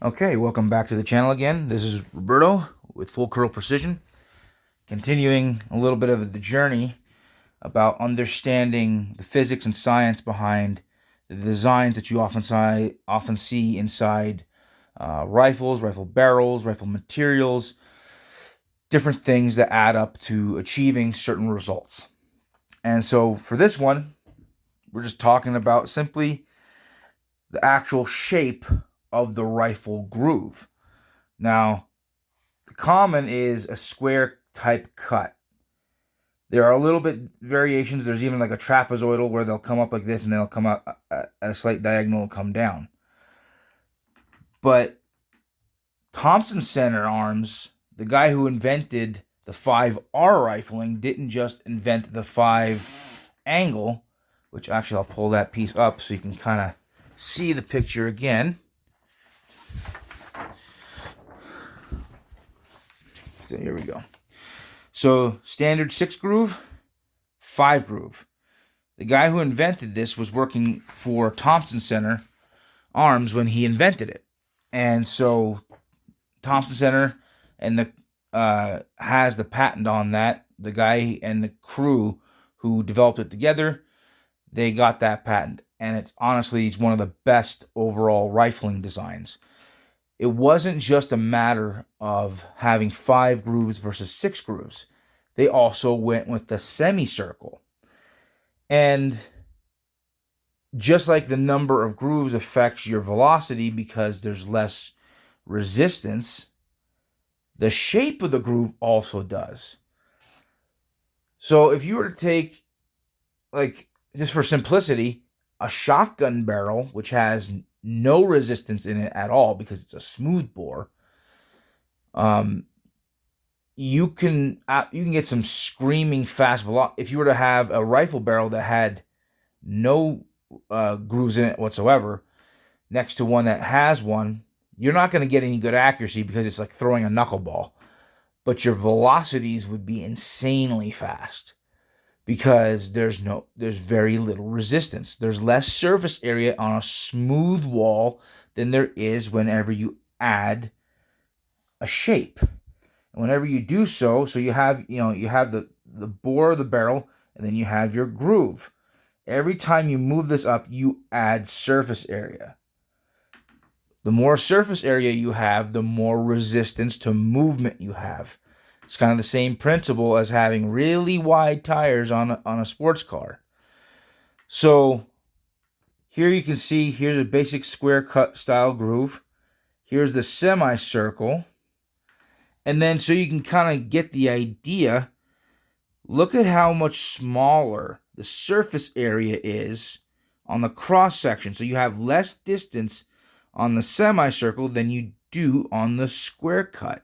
Okay, welcome back to the channel again. This is Roberto with Full Curl Precision, continuing a little bit of the journey about understanding the physics and science behind the designs that you often see inside rifles, rifle barrels, rifle materials, different things that add up to achieving certain results. And so for this one, we're just talking about simply the actual shape of the rifle groove. Now, common is a square type cut. There are a little bit variations. There's even like a trapezoidal where they'll come up like this and they'll come up at a slight diagonal and come down. But Thompson Center Arms, the guy who invented the 5R rifling, didn't just invent the 5 angle, which actually I'll pull that piece up so you can kind of see the picture again. So here we go. So standard 6 groove, 5 groove. The guy who invented this was working for Thompson Center Arms when he invented it. And so Thompson Center and the has the patent on that. The guy and the crew who developed it together, they got that patent. And it's one of the best overall rifling designs. It wasn't just a matter of having 5 grooves versus 6 grooves. They also went with the semicircle. And just like the number of grooves affects your velocity because there's less resistance, the shape of the groove also does. So if you were to take, like, just for simplicity, a shotgun barrel, which has no resistance in it at all because it's a smooth bore, you can get some screaming fast velocity. If you were to have a rifle barrel that had no grooves in it whatsoever, next to one that has one, you're not going to get any good accuracy because it's like throwing a knuckleball. But your velocities would be insanely fast because there's very little resistance. There's less surface area on a smooth wall than there is whenever you add a shape. And whenever you do so you have the bore of the barrel, and then you have your groove. Every time you move this up, you add surface area. The more surface area you have, the more resistance to movement you have. It's kind of the same principle as having really wide tires on a sports car. So here you can see, here's a basic square cut style groove. Here's the semicircle. And then so you can kind of get the idea, look at how much smaller the surface area is on the cross section. So you have less distance on the semicircle than you do on the square cut.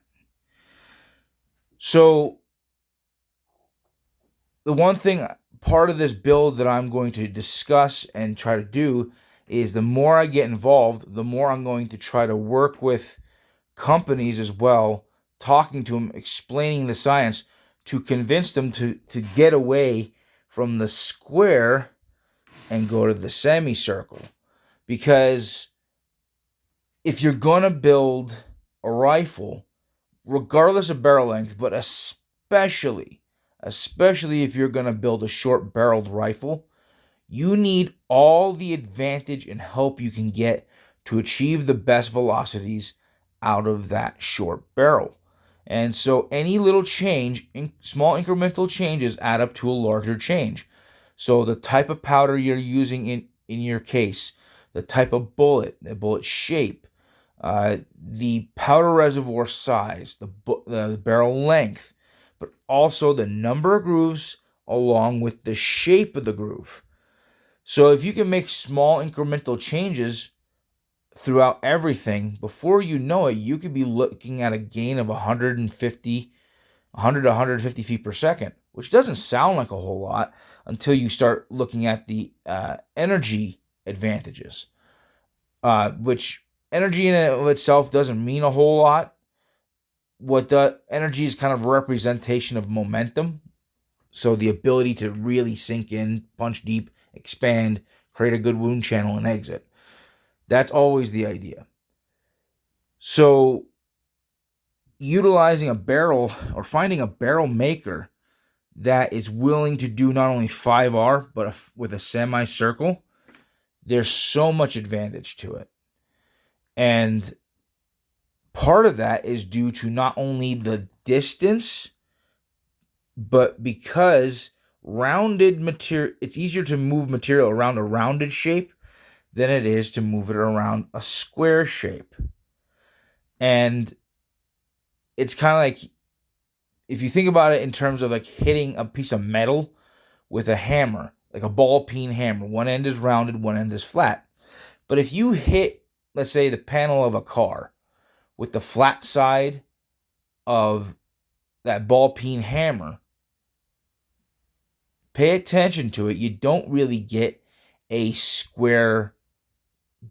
So the one thing, part of this build that I'm going to discuss and try to do is, the more I get involved, the more I'm going to try to work with companies as well, talking to them, explaining the science, to convince them to get away from the square and go to the semicircle. Because if you're going to build a rifle, regardless of barrel length, but especially if you're going to build a short-barreled rifle, you need all the advantage and help you can get to achieve the best velocities out of that short barrel. And so any little change, small incremental changes, add up to a larger change. So the type of powder you're using in your case, the type of bullet, the bullet shape, the powder reservoir size, the barrel length, but also the number of grooves along with the shape of the groove. So if you can make small incremental changes throughout everything, before you know it, you could be looking at a gain of 100 to 150 feet per second, which doesn't sound like a whole lot until you start looking at the energy advantages, which energy in and of itself doesn't mean a whole lot. What the energy is kind of a representation of momentum. So the ability to really sink in, punch deep, expand, create a good wound channel, and exit. That's always the idea. So utilizing a barrel or finding a barrel maker that is willing to do not only 5R but with a semicircle, there's so much advantage to it. And part of that is due to not only the distance, but because rounded material, it's easier to move material around a rounded shape than it is to move it around a square shape. And it's kind of like, if you think about it in terms of like hitting a piece of metal with a hammer, like a ball peen hammer, one end is rounded, one end is flat. But if you hit, let's say, the panel of a car with the flat side of that ball peen hammer, pay attention to it. You don't really get a square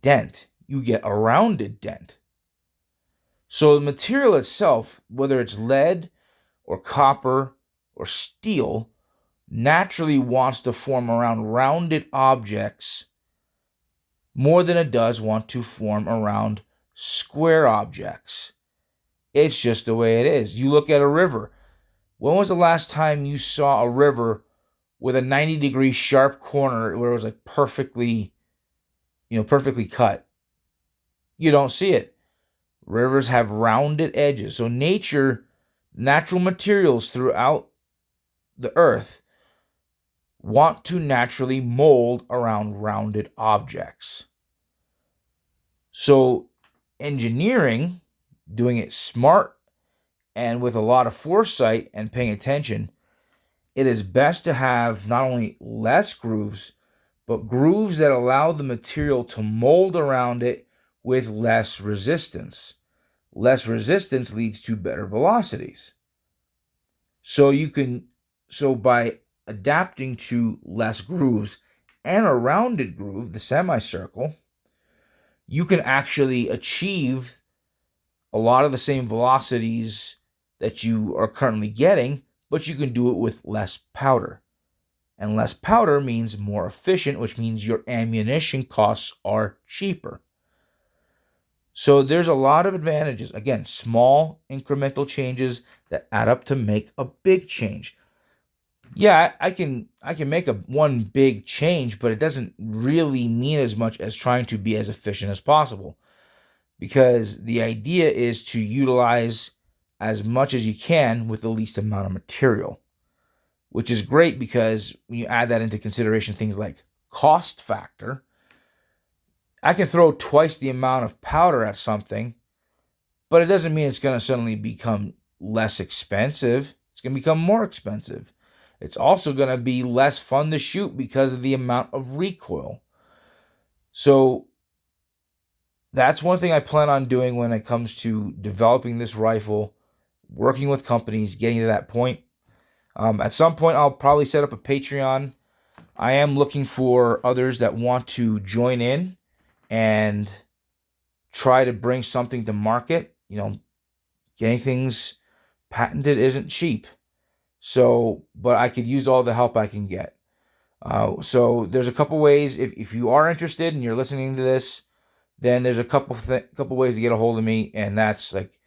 dent. You get a rounded dent. So the material itself, whether it's lead or copper or steel, naturally wants to form around rounded objects more than it does want to form around square objects. It's just the way it is. You look at a river. When was the last time you saw a river with a 90-degree sharp corner where it was like perfectly cut? You don't see it. Rivers have rounded edges. So natural materials throughout the earth want to naturally mold around rounded objects. So engineering, doing it smart and with a lot of foresight and paying attention, it is best to have not only less grooves, but grooves that allow the material to mold around it with less resistance. Less resistance leads to better velocities. So by adapting to less grooves and a rounded groove, the semicircle, you can actually achieve a lot of the same velocities that you are currently getting, but you can do it with less powder. And less powder means more efficient, which means your ammunition costs are cheaper. So there's a lot of advantages. Again, small incremental changes that add up to make a big change. Yeah, I can make one big change, but it doesn't really mean as much as trying to be as efficient as possible. Because the idea is to utilize as much as you can with the least amount of material, which is great because when you add that into consideration, things like cost factor, I can throw twice the amount of powder at something, but it doesn't mean it's going to suddenly become less expensive. It's going to become more expensive. It's also going to be less fun to shoot because of the amount of recoil. So that's one thing I plan on doing when it comes to developing this rifle, working with companies, getting to that point. At some point, I'll probably set up a Patreon. I am looking for others that want to join in and try to bring something to market. Getting things patented isn't cheap. So, but I could use all the help I can get. So there's a couple ways. If you are interested and you're listening to this, then there's a couple ways to get a hold of me, and that's like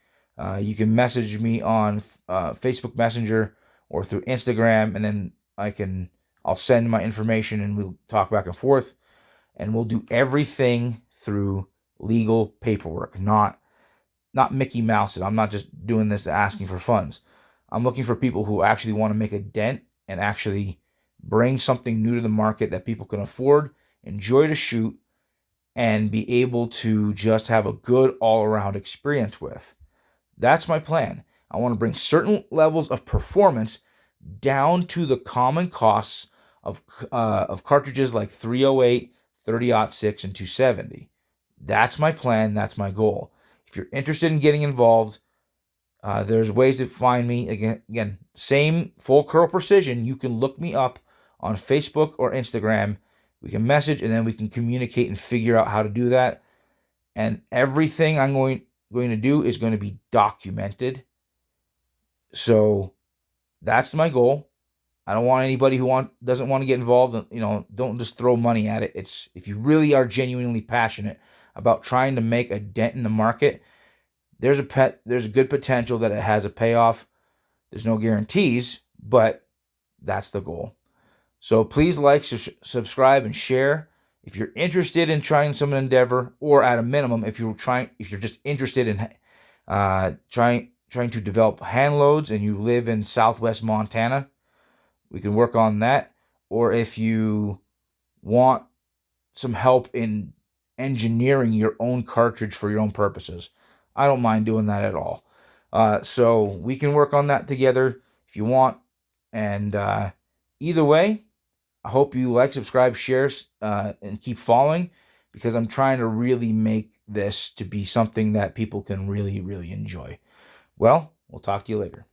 you can message me on Facebook Messenger or through Instagram, and then I'll send my information and we'll talk back and forth, and we'll do everything through legal paperwork, not Mickey Mouse it. I'm not just doing this asking for funds. I'm looking for people who actually want to make a dent and actually bring something new to the market that people can afford, enjoy to shoot, and be able to just have a good all-around experience with. That's my plan. I want to bring certain levels of performance down to the common costs of cartridges like 308, 30-06, and 270. That's my plan. That's my goal. If you're interested in getting involved, there's ways to find me. Again, same Full Curl Precision. You can look me up on Facebook or Instagram. We can message, and then we can communicate and figure out how to do that. And everything I'm going to do is going to be documented. So that's my goal. I don't want anybody who doesn't want to get involved. Don't just throw money at it. It's if you really are genuinely passionate about trying to make a dent in the market, there's a good potential that it has a payoff. There's no guarantees, but that's the goal. So please like, subscribe, and share. If you're interested in trying some endeavor, or at a minimum, if you're just interested in trying to develop hand loads and you live in Southwest Montana, we can work on that. Or if you want some help in engineering your own cartridge for your own purposes, I don't mind doing that at all. So we can work on that together if you want. And either way, I hope you like, subscribe, share, and keep following, because I'm trying to really make this to be something that people can really, really enjoy. Well, we'll talk to you later.